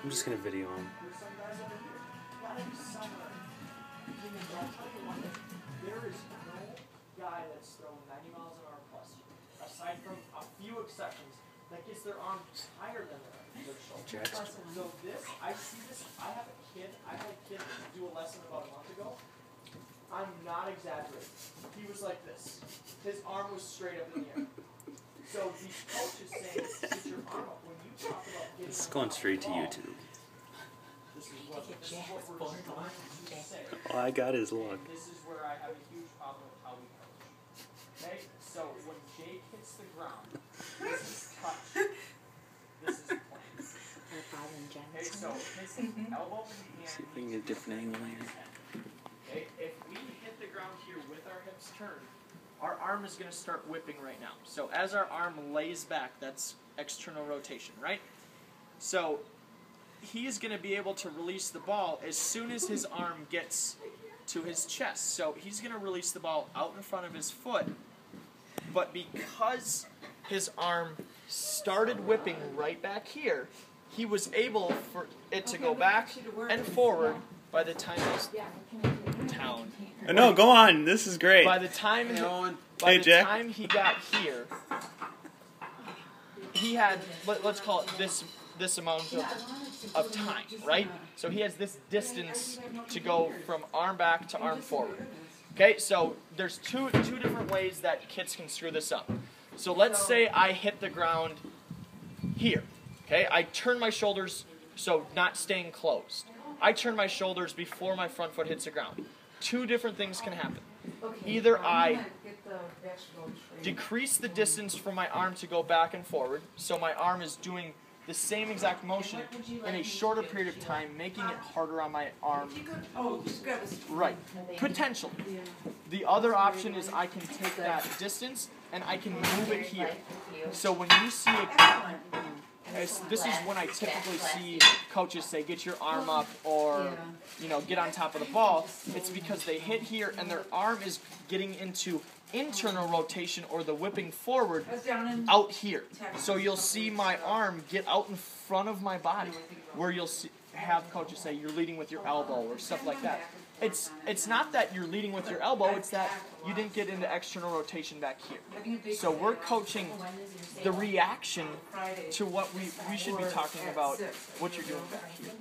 I'm just gonna video him. There is no guy that's thrown 90 miles an hour plus, aside from a few exceptions, that gets their arm higher than their shoulder. So this, I see this, I had a kid do a lesson about a month ago. I'm not exaggerating. He was like this. His arm was straight up in the air. So the coach is saying, get your arm up. When you talk about getting It's going straight to YouTube. This is what we're trying to say. All I got is luck. This is where I have a huge problem with how we coach. Okay? So when Jake hits the ground, this is touch. This is play. Okay, so his elbow in the See if we can get a different angle here. Okay, if we hit the ground here with our hips turned, our arm is going to start whipping right now. So as our arm lays back, that's external rotation, right? So he's going to be able to release the ball as soon as his arm gets to his chest. So he's going to release the ball out in front of his foot, but because his arm started whipping right back here, he was able for it to go back and forward by the time he's down. No, go on. This is great. By the time time he got here, he had, let's call it this amount of time, right? So he has this distance to go from arm back to arm forward. Okay, so there's two different ways that kids can screw this up. So let's say I hit the ground here. Okay, I turn my shoulders, so not staying closed. I turn my shoulders before my front foot hits the ground. Two different things can happen. Either I decrease the distance for my arm to go back and forward, so my arm is doing the same exact motion in a shorter period of time, making it harder on my arm. Right. Potentially. The other option is I can take that distance and I can move it here. So when you see it, this is when I typically see coaches say, get your arm up, or, you know, get on top of the ball. It's because they hit here and their arm is getting into internal rotation, or the whipping forward out here. So you'll see my arm get out in front of my body, where you'll have coaches say you're leading with your elbow or stuff like that. It's not that you're leading with your elbow, it's that you didn't get into external rotation back here. So we're coaching the reaction to what we should be talking about, what you're doing back here.